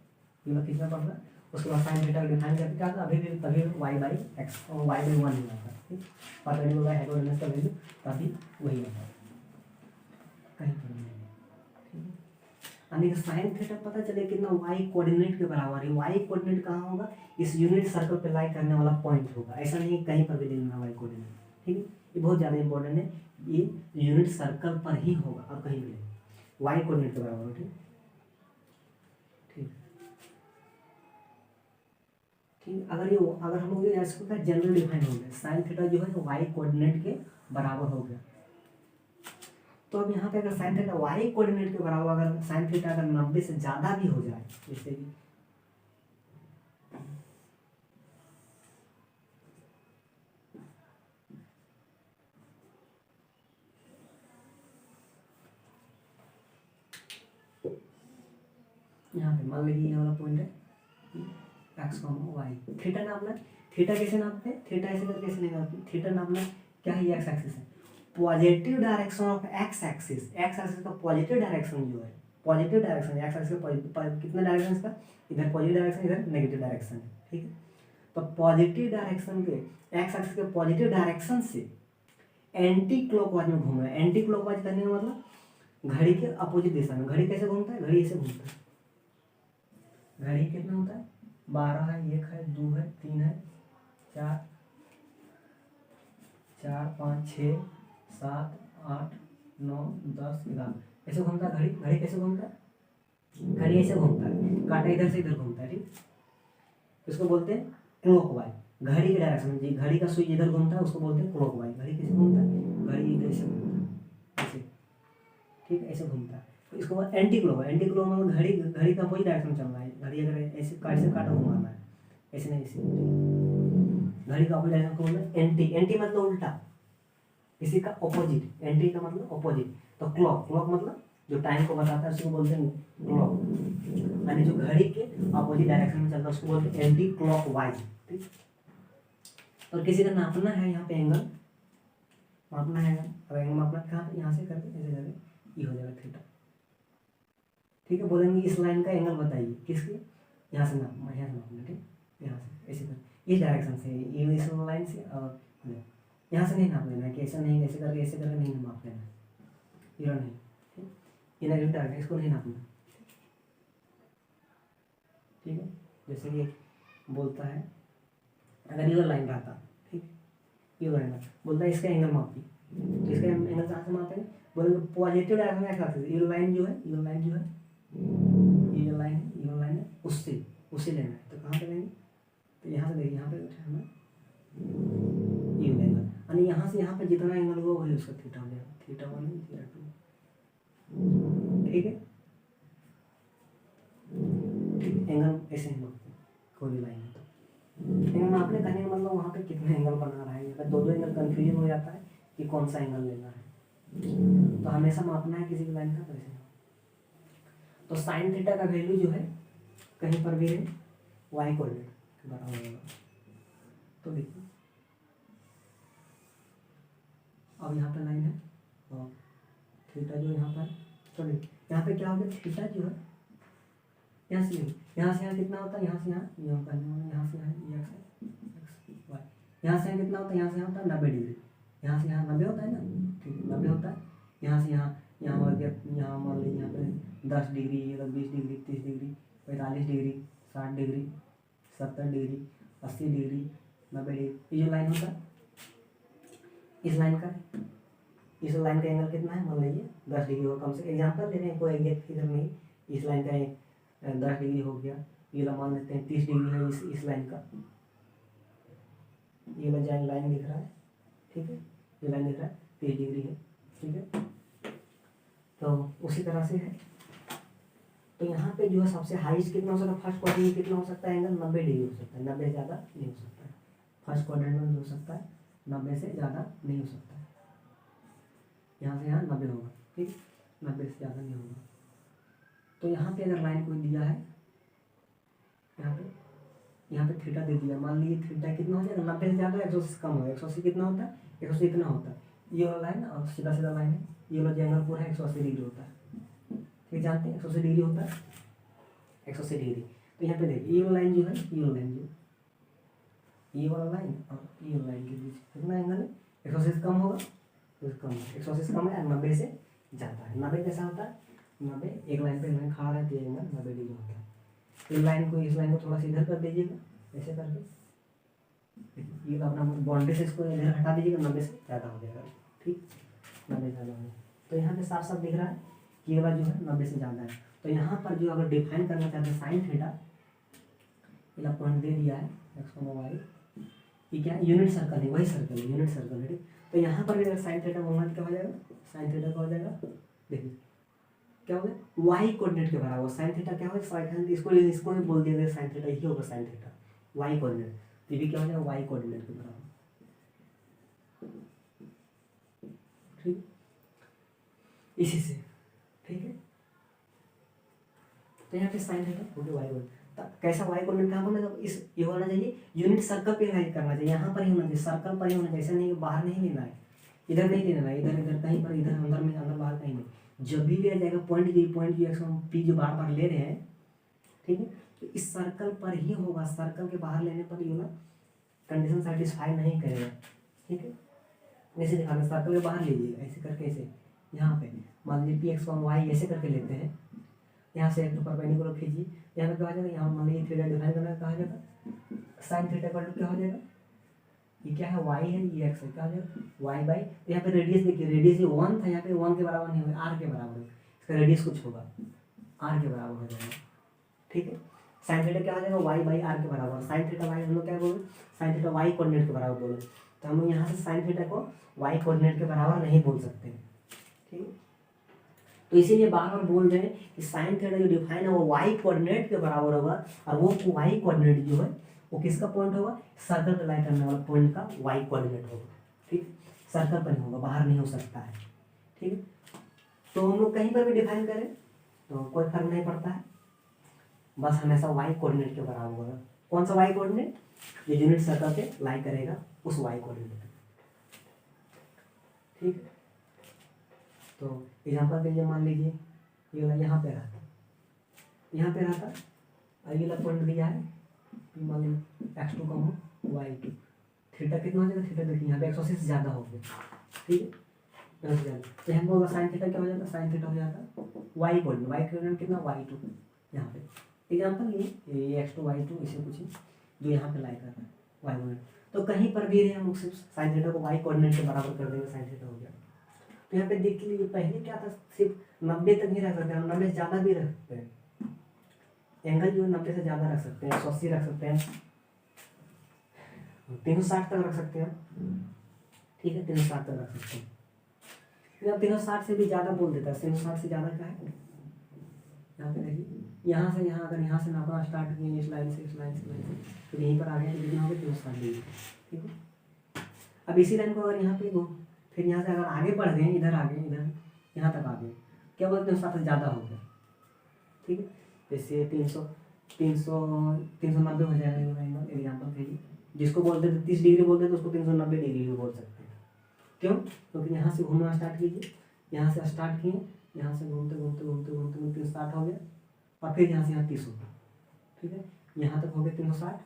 ये खींचना पड़ता। उसके बाद साइन थीटा डिफाइन करके क्या था, अभी भी तभी वाई बाई एक्स और वाई बाई 1 ही आता है, ठीक। और पेंडुलम बाई हाइपोटेन्यूज का वैल्यू तभी वही आता है, कहीं पर नहीं, ठीक है। यानी कि साइन थीटा पता चले कितना y कोऑर्डिनेट के बराबर है। y कोऑर्डिनेट कहाँ होगा, इस यूनिट सर्कल पे लाई करने वाला पॉइंट होगा। ऐसा नहीं कहीं पर भी लेना y कोऑर्डिनेट, ठीक है। ये बहुत ज़्यादा इंपॉर्टेंट है, ये यूनिट सर्कल पर ही होगा और कहीं भी नहीं, y कोऑर्डिनेट के बराबर, ठीक ठीक ठीक। अगर हम लोग इसको जनरल डिफाइन हो गया, साइन थीटा जो है y कोऑर्डिनेट के बराबर हो गया। तो अब यहाँ पे अगर साइन थीटा y कोऑर्डिनेट के बराबर, अगर साइन थीटा अगर 90 से ज़्यादा भी हो जाए, जैसे कि यहाँ पे मान लीजिए ये वाला पॉइंट है एक्स वाई, थीटा नापना, थीटा कैसे नापते हैं, थीटा ऐसे करके कैसे नहीं नापते, थीटा नापना क्या है, एक्स एक्सिस है, positive direction of x axis का पॉजिटिव डायरेक्शन जो है, पॉजिटिव डायरेक्शन एक्स एक्सिस का कितना डायरेक्शन इसका, इधर पॉजिटिव डायरेक्शन इधर नेगेटिव डायरेक्शन है, ठीक है। तो पॉजिटिव डायरेक्शन के एक्स एक्सिस के पॉजिटिव डायरेक्शन से एंटी क्लॉकवाइज में घूम रहा है। एंटी क्लॉकवाइज करने का मतलब घड़ी के अपोजिट दिशा में। घड़ी कैसे घूमता है, घड़ी ऐसे घूमता है, घड़ी कितना होता है 12 है, 1 है, 2 है, 3 है, 4 5 6 7 8 9 10 11 ऐसे घूमता है घड़ी। घड़ी कैसे घूमता है, घड़ी ऐसे घूमता है, कांटा इधर से इधर घूमता है, ठीक। इसको बोलते हैं क्लॉकवाइज। घड़ी के डायरेक्शन में, घड़ी का सुई इधर घूमता है उसको बोलते हैं क्लॉकवाइज। घड़ी कैसे घूमता है, घड़ी इधर से घूमता है ऐसे, ठीक है, ऐसे घूमता है। तो इसको बोलते हैं एंटी क्लॉकवाइज। एंटी क्लॉकवाइज में घड़ी का वही डायरेक्शन चल रहा है, घड़ी अगर ऐसे काटा घुमाना है, ऐसे नहीं, ऐसे घड़ी का अपोजिट डायरेक्शन को बोलते हैं एंटी। एंटी मतलब उल्टा, इसी का ऑपोजिट, एंटी का मतलब ऑपोजिट। तो क्लॉक मतलब जो टाइम को बताता है उसको बोलते हैं क्लॉक, यानी जो घड़ी के अपोजिट डायरेक्शन में चलता है उसको बोलते हैं एंटी क्लॉकवाइज, ठीक। और किसी का नापना है यहाँ पे एंगल मापना है, अब एंगल मापना कहाँ पे, यहाँ से करके ऐसे करके ये हो जाएगा थीटा, ठीक है, बोलेंगे इस लाइन का एंगल बताइए, किसके, यहाँ से नापना, यहाँ से नापना, ठीक, यहाँ से ऐसे कर, इस डायरेक्शन से, ये इस लाइन से, और यहाँ से नहीं नाप लेना कि ऐसा नहीं, ऐसे करके नहीं नाप लेना, ये नहीं, ठीक, ये नेगेटिव डायरेक्शन, इसको नहीं नापना, ठीक है। जैसे कि बोलता है अगर ये लाइन रहता, ठीक, ये लाइन बोलता है इसका एंगल मापिए, तो इसका एंगल कहाँ से मापेंगे, बोलेंगे पॉजिटिव डायरेक्शन में क्या, ये लाइन जो है, ये लाइन जो है, ये लाइन है, उससे लेना है, तो कहाँ पे लेंगे, तो यहाँ से देखिए, यहाँ पे उठाना, ये लेंगे, यानी यहाँ से यहाँ पे जितना एंगल होगा वही उसका थीटा हो जाएगा, थीटा 1 थीटा 2, ठीक है, ठीक, एंगल ऐसे ही मापते हैं कोई भी लाइन है तो एंगल मापने कहने का मतलब वहाँ पे कितने एंगल बना रहा है, अगर दो एंगल कन्फ्यूजन हो जाता है कि कौन सा एंगल लेना है, तो हमेशा मापना है किसी भी लाइन का वैसे। तो साइन थीटा का वैल्यू जो है कहीं पर भी है वाई कोऑर्डिनेट के बराबर होगा, तो देखिए अब यहाँ पे लाइन है और थीटा जो यहाँ पर, तो देखिए यहाँ पे क्या होगा, थीटा जो है यहाँ से यहाँ कितना होता है, यहाँ से यहाँ योग करने वाला, यहाँ से यहाँ एक्स वाई, यहाँ से यहाँ कितना होता है, यहाँ से यहाँ होता है 90 डिग्री, यहाँ से यहाँ 90 होता है ना, ठीक है 90 होता है, यहाँ से यहाँ मान लीजिए, यहाँ मान लीजिए यहाँ पे 10 degree, 20 degree, 30 degree, 45 degree, 60 degree, 70 degree, 80 degree, 90 degree, ये जो लाइन होता है, इस लाइन का एंगल कितना है, मान लीजिए 10 डिग्री हो, कम से एग्जाम्पल दे रहे हैं, कोई एग्जैक्ट इधर नहीं, इस लाइन का 10 डिग्री हो गया, ये ला मान लेते हैं 30 डिग्री है इस लाइन का, ये ला लाइन दिख रहा है, ठीक है, ये लाइन दिख रहा है 30 डिग्री है, ठीक है, तो उसी तरह से है। तो यहाँ पे जो है सबसे हाईएस्ट कितना हो सकता है, फर्स्ट क्वाड्रेंट में कितना हो सकता है एंगल, 90 डिग्री हो सकता है, 90 से ज़्यादा नहीं हो सकता है, फर्स्ट क्वाड्रेंट में हो सकता है 90 से ज़्यादा नहीं हो सकता है, यहाँ से यहाँ 90 होगा, ठीक, 90 से ज़्यादा नहीं होगा। तो यहाँ पे अगर लाइन कोई दिया है, यहाँ पे थीटा दे दिया, मान लीजिए थीटा कितना हो जाएगा, 90 से ज़्यादा 180 से कम होगा, 180 कितना होता है, 180 इतना होता है, ये वाला लाइन और सीधा सीधा लाइन है, ये वाला एंगल पूरा 180 डिग्री होता है, ठीक, जानते हैं 180 डिग्री होता है, 180 डिग्री। तो यहाँ पे देखिए ये वाला लाइन जो है, ये वाला लाइन जो, ये वाला लाइन और ये वाला लाइन के बीच कितना एंगल है, 180 से कम होगा, तो कम, 180 से कम है, 90 से ज़्यादा है, 90 कैसा होता है, 90 एक लाइन पे लाइन खड़ा रहती है, एंगल 90 डिग्री होता है। इस लाइन को थोड़ा सा इधर कर दीजिएगा, ऐसे करके, ये अपना बाउंड्री से इसको इधर हटा दीजिएगा, 90 से ज़्यादा हो जाएगा, ठीक, 90 से ज़्यादा हो जाएगा। तो यहाँ पे साफ साफ दिख रहा है कि ये वाला जो है 90 से ज़्यादा है। तो यहाँ पर जो अगर डिफाइन करना चाहते हैं साइन थीटा, ये पॉइंट दे दिया है एक्स वाई, ये क्या है, यूनिट सर्कल है, वही सर्कल है, यूनिट सर्कल है, ठीक। तो यहाँ पर भी अगर साइन थीटा बोलना क्या हो जाएगा, साइन थीटा का हो जाएगा, देखिए क्या हो गया, वाई कोऑर्डिनेट के बराबर, साइन थीटा क्या होगा, साइन, इसको भी बोल दिया साइन थीटा ही होगा, साइन थीटा वाई कोऑर्डिनेट, तो ये भी क्या हो जाएगा, वाई कोऑर्डिनेट के बराबर, ठीक, इसी से, ठीक है। तो यहाँ पे साइन थीटा हो गया वाई कोऑर्डिनेट, कैसा वाई कोऑर्डिनेट कहाँ बोला, इस ये होना चाहिए, यूनिट सर्कल पे लाइन करना चाहिए, यहाँ पर ही होना चाहिए, सर्कल पर ही होना चाहिए, ऐसा नहीं बाहर नहीं लेना है, इधर नहीं लेना है, इधर इधर कहीं पर, इधर अंदर में, अंदर बाहर कहीं नहीं, जब भी लिया जाएगा पॉइंट जो एक्स पी जो बार बार ले रहे हैं, ठीक है, तो इस सर्कल पर ही होगा, सर्कल के बाहर लेने पर ये ना कंडीशन सेटिस्फाई नहीं करेगा, ठीक है। ऐसे दिखाना, सर्कल के बाहर लीजिएगा, ऐसे करके, ऐसे यहाँ पे मान लीजिए पी एक्स वाई ऐसे करके लेते हैं, यहाँ से एक तो परपेंडिकुलर खींचिए, यहाँ पे क्या हो जाएगा, यहाँ मान लीजिए थीटा डिफाइन करना कहा जाएगा, साइन थीटा का क्या हो जाएगा, ये क्या है, वाई है, ये एक्स है, क्या हो जाएगा वाई बाई, तो यहाँ पे रेडियस देखिए, रेडियस ये 1 था, यहाँ पे 1 के बराबर नहीं होगा, आर के बराबर है, इसका रेडियस कुछ होगा, आर के बराबर हो जाएगा, ठीक है। साइन थीटा क्या हो जाएगा, वाई बाई आर के बराबर, साइन थीटा वाई हम लोग क्या बोले, साइन थीटा वाई कोऑर्डिनेट के बराबर बोले, तो हम लोग यहाँ से साइन थीटा को वाई कोऑर्डिनेट के बराबर नहीं बोल सकते, ठीक है। तो इसीलिए बार बार बोल रहे हैं कि साइन थीटा जो डिफाइन है वो वाई कोऑर्डिनेट के बराबर होगा, और वो वाई कोऑर्डिनेट जो है वो किसका पॉइंट होगा, सर्कल पे लाई करने वाला पॉइंट का वाई कोऑर्डिनेट होगा, ठीक, सर्कल पर नहीं होगा, बाहर नहीं हो सकता है, ठीक है। तो हम लोग कहीं पर भी डिफाइन करें तो कोई फर्क नहीं पड़ता है, बस हमेशा वाई कोऑर्डिनेट के बराबर होगा। कौन सा वाई कोऑर्डिनेट, जो यूनिट सर्कल पे लाई करेगा उस वाई कोऑर्डिनेट, ठीक है। तो एग्जांपल के लिए मान लीजिए ये वाला यहाँ पे रहा, यहाँ पे रहा था, अगला पॉइंट दिया है पी मान लीजिए x2 कम हो y2, थीटा कितना हो जाएगा, थीटा देखिए यहाँ पे 180 से ज़्यादा हो गया, ठीक है, यहाँ से ज़्यादा, तो हमको होगा साइन थीटा क्या हो जाता है, साइन थीटा हो जाता y कोऑर्डिनेट कितना y2 यहाँ पे, एग्जाम्पल ये x2 y2 इसे कुछ जो यहाँ पे लाई कर रहा है y कोऑर्डिनेट, तो कहीं पर भी हम सिर्फ साइन थीटा को y कोऑर्डिनेट के बराबर कर देंगे, साइन थीटा हो गया। तो यहाँ पे देख लीजिए पहले क्या था, सिर्फ 90 तक ही रख सकते हैं, 90 से ज़्यादा भी रख सकते हैं, एंगल जो है 90 से ज़्यादा रख सकते हैं, 180 रख सकते हैं, 360 तक रख सकते हैं, ठीक है, 360 तक रख सकते हैं। अब 360 से भी ज़्यादा बोल देता है, 360 से ज़्यादा क्या है, यहाँ पे देखिए, यहाँ से यहाँ अगर यहाँ से नापना स्टार्ट किए इस लाइन से इस लाइन से लाइन से, तो यहीं पर आ गए तो कितना हो गया 360 डिग्री, ठीक है। अब इसी लाइन को अगर यहाँ पे फिर यहाँ से अगर आगे बढ़ गए, इधर आ गए, इधर यहाँ तक आ गए, क्या बोलते हैं 360 से ज़्यादा हो गया, ठीक है, जैसे 390 हो जाएगा एग्जाम्पल के लिए, जिसको बोलते थे 30 डिग्री बोलते थे उसको 390 डिग्री भी बोल सकते हैं, क्यों, क्योंकि यहाँ से घूमना स्टार्ट कीजिए, यहाँ से स्टार्ट किए, यहाँ से घूमते घूमते घूमते घूमते घूमते स्टार्ट हो गया, और फिर यहाँ से यहाँ 30 हो गया, ठीक है, यहाँ तक हो गया 360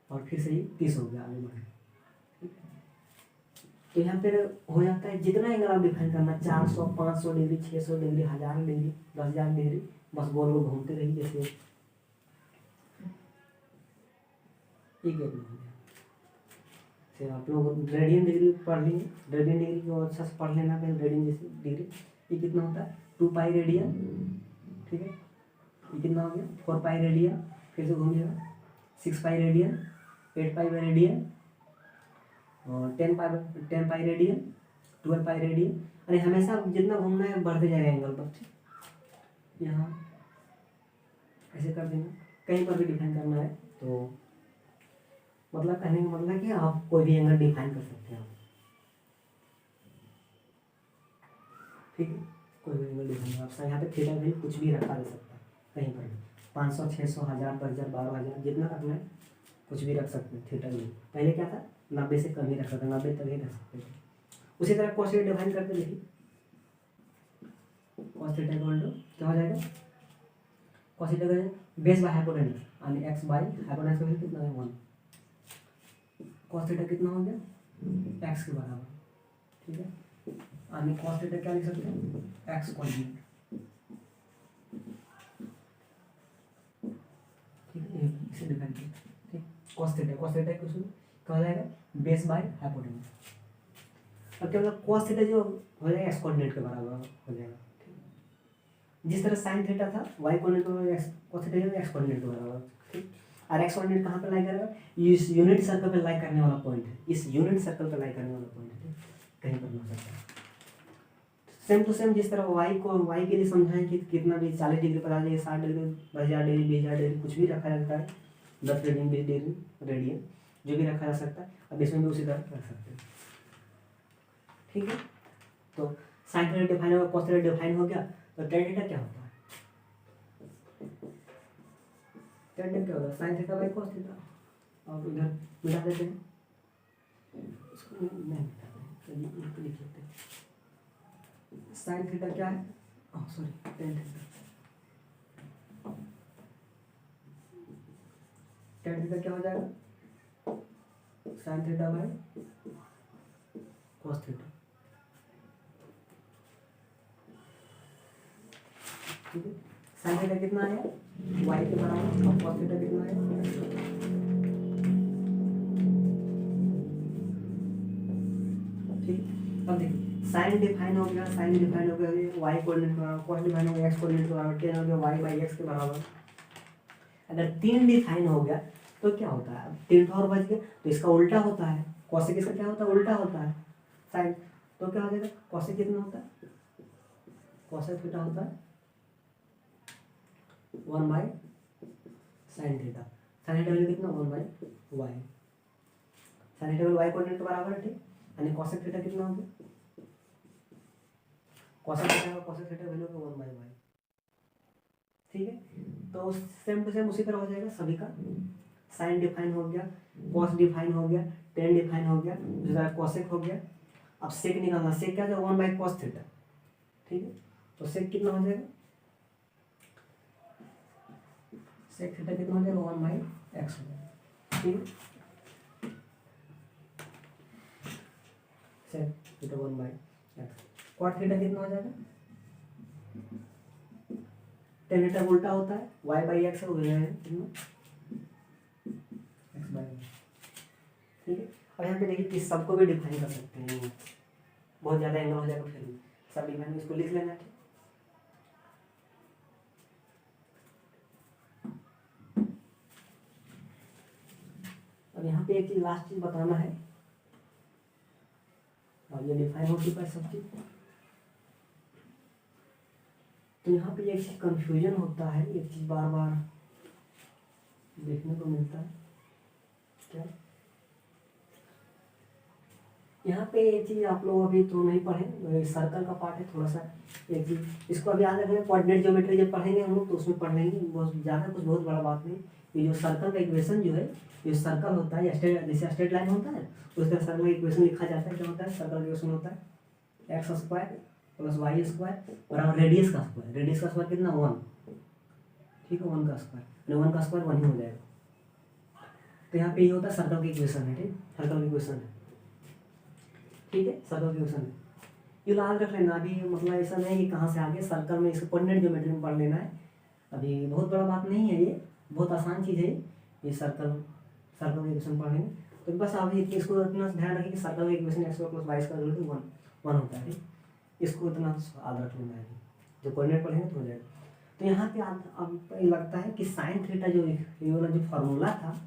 और फिर से ही 30 हो गया, आगे बढ़े, ठीक है। तो यहाँ पर हो जाता है जितना एंगल आप डिफाइन करना, 400 500 डिग्री 600 डिग्री 1000 डिग्री 10,000 डिग्री, बस गोल गोल घूमते रहिए, जैसे एक से आप लोग रेडियन डिग्री पढ़ लेंगे, रेडियन डिग्री को अच्छा से पढ़ लेना, फिर रेडियन जैसे डिग्री ये कितना होता है 2 पाई रेडियन, ठीक है, ये कितना हो गया 4 पाई रेडियन, फिर से घूमिएगा 6 पाई रेडियन, 8 पाई रेडियन और 10 पाई रेडियन, 12 पाई रेडियन, अरे हमेशा जितना घूमना है बढ़ते जाएगा एंगल पर, ठीक, यहाँ ऐसे कर देना, कहीं पर भी डिफाइन करना है तो मतलब कहने का मतलब कि आप कोई भी एंगल डिफाइन कर सकते हैं, ठीक है, कोई भी एंगल डिफाइन आप यहाँ पे थीटा वैल्यू कुछ भी रखा जा सकता है, कहीं पर भी 500 600 1000 10,000 12,000 जितना रखना है कुछ भी रख सकते हैं थीटा वैल्यू, पहले क्या था 90 से कम ही रख सकते, 90 तक ही रख सकते थे। उसी तरह कॉस थीटा डिफाइन करते देखिए, कॉस थीटा इक्वल टू क्या हो जाएगा, कॉस थीटा का बेस बाय हाइपोटेन्यूज यानी एक्स बाय हाइपोटेन्यूज का वैल्यू कितना है 1, कॉस थीटा कितना हो गया एक्स के बराबर, ठीक है, यानी कॉस थीटा क्या लिख सकते हैं एक्स कोऑर्डिनेट, ठीक है, इसे डिफाइन किया, ठीक, कॉस थीटा क्वेश्चन क्या हो जाएगा बेस बाय हाइपोटेन्यूज, अब क्या मतलब कॉस थीटा जो हो जाएगा एक्स कोऑर्डिनेट के बराबर हो जाएगा, ठीक, जिस तरह साइन थीटा था वाई कोऑर्डिनेट के कॉस थीटा एक्स कोऑर्डिनेट के बराबर, ठीक, और एक्स कोऑर्डिनेट कहाँ पे लाई करेगा, इस यूनिट सर्कल पे लाई करने वाला पॉइंट है, इस यूनिट सर्कल पे लाई करने वाला पॉइंट है, कहीं पर भी हो सकता है। सेम टू सेम जिस तरह वाई के लिए समझाएं कि कितना भी 40 degree 50 degree 60 degree 10,000 degree 20,000 degree कुछ भी रखा जाता है, 10 रेडियन 20 डिग्री रेडियन जो भी रखा जा सकता है, अब इसमें भी उसी तरह रख सकते हैं, ठीक है। तो साइन थीटा डिफाइन हो गया, कॉस थीटा डिफाइन हो गया, तो टेन थीटा क्या होता है, टेन थीटा क्या होता है sine theta by cos theta, और इधर मिटा देते हैं, इसको नहीं मिटाते हैं, चलिए इसको लिख लेते हैं, साइन थीटा क्या है, सॉरी टेन थीटा क्या हो जाएगा sign theta by cos theta, ठीक है, साइन थीटा कितना आया वाई के बराबर और कॉस थीटा कितना आया, ठीक है। अब देखिए साइन डिफाइन हो गया, साइन डिफाइन हो गया वाई कोऑर्डिनेट के बराबर, कॉस डिफाइन हो गया एक्स कोऑर्डिनेट के बराबर, टेन हो गया वाई बाई एक्स के बराबर। अगर 3 डिफाइन हो गया तो क्या होता है, अब 3 और बच गया तो इसका उल्टा होता है, कॉसेक इसका क्या होता है उल्टा होता है साइन, तो क्या हो जाएगा कॉसेक कितना होता है, कॉसेक थीटा होता है 1 by sine theta, sine theta value कितना 1 by Y, sine theta value Y coordinate के बराबर है, ठीक, यानी कॉसेक थीटा कितना हो गया, कॉसेक थीटा वैल्यू का 1 बाई वाई, ठीक है। तो सेम टू सेम उसी तरह हो जाएगा सभी का, साइन डिफाइन हो गया, कॉस डिफाइन हो गया, टेन डिफाइन हो गया, उसी तरह कॉसेक हो गया, अब सेक निकालना, सेक क्या है 1 बाई कॉस थीटा, ठीक है, तो सेक कितना हो जाएगा सेक थीटा कितना हो जाएगा 1/x हो जाएगा, ठीक है। Sec theta 1/x, cot theta कितना हो जाएगा, टेन थीटा उल्टा होता है y/x हो गया है कितना x/y, ठीक है। अब यहाँ पे देखिए कि सबको भी डिफाइन कर सकते हैं, बहुत ज़्यादा एंगल हो जाएगा फिर सब डिफाइन, इसको लिख लेना है। अब यहाँ पे एक चीज लास्ट चीज बताना है, और ये डिफाइन हो चुका है सब चीज। तो यहाँ पे एक चीज कंफ्यूजन होता है, एक चीज बार बार देखने को मिलता है, क्या यहाँ पे एक चीज आप लोग अभी तो नहीं पढ़े, सर्कल का पार्ट है थोड़ा सा, एक चीज इसको अभी याद रखेंगे, कोऑर्डिनेट ज्योमेट्री जब पढ़ेंगे हम लोग तो उसमें पढ़ लेंगे, बहुत ज़्यादा कुछ बहुत बड़ा बात नहीं। ये जो सर्कल का इक्वेशन जो है, ये सर्कल होता है जैसे स्ट्रेट लाइन होता है उस तरह सर्कल का इक्वेशन लिखा जाता है। क्या होता है सर्कल का इक्वेशन होता है x² + y² बराबर रेडियस का स्क्वायर, रेडियस का स्क्वायर कितना 1, ठीक है, 1 का स्क्वायर, 1 का स्क्वायर 1 ही हो जाएगा। तो यहाँ पे ये होता है सर्कल का इक्वेशन है, ठीक, सर्कल का इक्वेशन है, ठीक है, सर्कल का इक्वेशन है। ये याद रख लेना, अभी मतलब ऐसा नहीं कि कहाँ से आगे सर्कल में इसको कोऑर्डिनेट ज्योमेट्री में पढ़ लेना है, अभी बहुत बड़ा बात नहीं है, ये बहुत आसान चीज़ है ये सर्कल का इक्वेशन पढ़ेंगे। तो बस आप इसको इतना ध्यान रखिए कि सर्कल का इक्वेशन x² + y² 1 होता है, इसको इतना याद रख लेना है, जो कोऑर्डिनेट पढ़ेंगे तो हो जाएगा। तो यहाँ पे अब लगता है कि साइन थीटा जो ये वाला जो फार्मूला था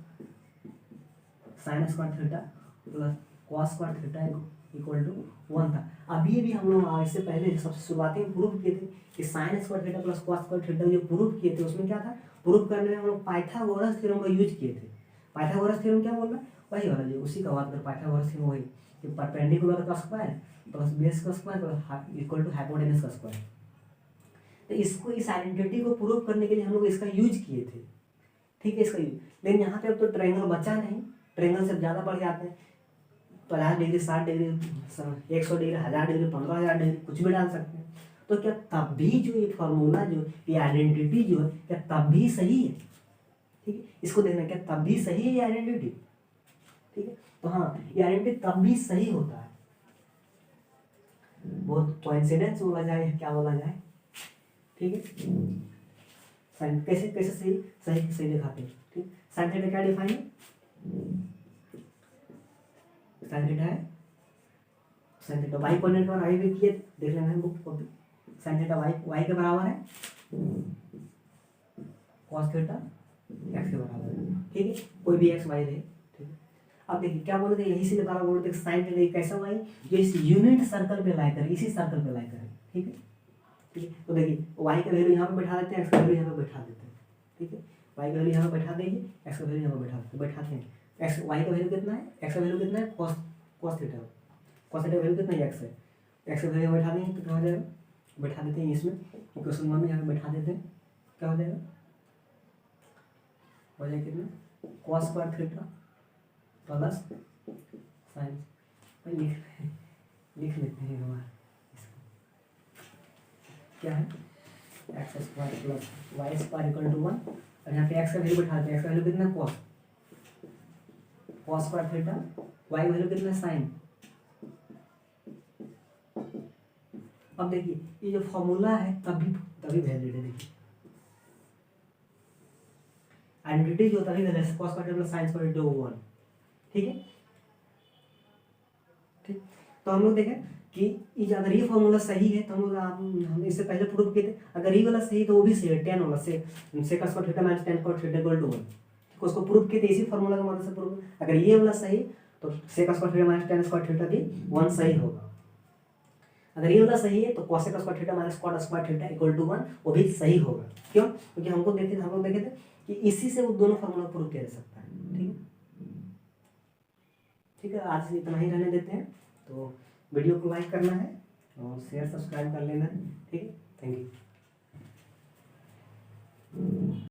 sin² थीटा + cos² थीटा = 1 था। अभी भी हम लोग इससे पहले सबसे शुरुआती में प्रूव किए थे कि sin² थीटा + cos² थीटा जो प्रूव किए थे उसमें क्या था, प्रूव करने में हम लोग पाइथागोरस थ्योरम का यूज किए थे। पाइथागोरस थ्योरम क्या बोल रहा है, वही वाला जो उसी का बात कर, पाइथागोरस थ्योरम वही कि परपेंडिकुलर का स्क्वायर प्लस बेस का स्क्वायर इक्वल टू हाइपोटेनस का स्क्वायर। तो इसको इस आइडेंटिटी को प्रूव करने के लिए हम लोग इसका यूज किए थे, ठीक है, इसका यूज। लेकिन यहाँ पे अब तो ट्रायंगल बचा नहीं, ट्रायंगल से ज़्यादा बढ़ जाते हैं, 50 degree 60 degree 100 degree 1000 degree 15000 degree कुछ भी डाल सकते हैं। तो क्या तब भी जो ये फॉर्मूला जो ये आइडेंटिटी जो है क्या तब भी सही है, ठीक है, इसको देखना क्या तब भी सही है ये आइडेंटिटी, ठीक है। तो हाँ ये आइडेंटिटी तब भी सही होता है, बहुत कोइंसिडेंस बोला जाए क्या बोला जाए, ठीक है। साइन कैसे कैसे सही सही सही दिखाते हैं, ठीक। साइन थीटा क्या डिफाइन है, साइन थीटा है, साइन थीटा वाई कोऑर्डिनेट पर आगे भी किए देख लेना है book copy, sine theta Y के बराबर है, कॉस थीटा एक्स के बराबर है, ठीक है, कोई भी एक्स वाई रहे, ठीक है। अब देखिए क्या बोले थे, यही से निकाला बोले थे साइन थीटा कैसा वाई जो इस यूनिट सर्कल पे लाई करे, इसी सर्कल पे लाई करे, ठीक है, ठीक है। तो देखिए वाई का वैल्यू यहाँ पे बैठा देते हैं, एक्स का वैल्यू यहाँ पे बैठा देते हैं, ठीक है, वाई का वैल्यू यहाँ पे बैठा देंगे, एक्स का वैल्यू यहाँ पे बैठाते हैं। एक्स वाई का वैल्यू कितना है, एक्स का वैल्यू कितना है कॉस थीटा का वैल्यू कितना है एक्स है, एक्स का वैल्यू बैठा देंगे तो क्या हो जाएगा, बैठा देते हैं इसमें इक्वेशन 1 में यहाँ पे बैठा देते हैं, क्या हो जाएगा, हो जाएगा कितना cos² थीटा प्लस साइन, लिख लेते हैं हमारा क्या है x² + y² = 1, और यहाँ पे x का वैल्यू बैठा देते हैं, x का वैल्यू कितना cos² थीटा, y का वैल्यू कितना साइन। अब देखिए ये जो फॉर्मूला है तभी वैलिड है, देखिए आइडेंटिटी जो तभी वैलिड है, cos² + sin² = 1, ठीक है, ठीक। तो हम लोग देखें कि अगर ये फॉर्मूला सही है तो हम इससे पहले प्रूव किए थे, अगर ये वाला सही तो वो भी सही है, tan वाला sec² theta - tan cos theta = 1, उसको प्रूव किए थे इसी फॉर्मूला की मदद से प्रूव। अगर ये वाला सही तो sec² theta - tan cos theta भी 1 सही होगा, अगर ये वाला सही है तो cos² थीटा - cot² थीटा = 1 वो भी सही होगा। क्यों, क्योंकि हम लोग देखे थे कि इसी से वो दोनों फॉर्मूला प्रूव किया जा सकता है, ठीक है, ठीक है। आज से इतना ही रहने देते हैं, तो वीडियो को लाइक करना है और शेयर सब्सक्राइब कर लेना है, ठीक है, थैंक यू।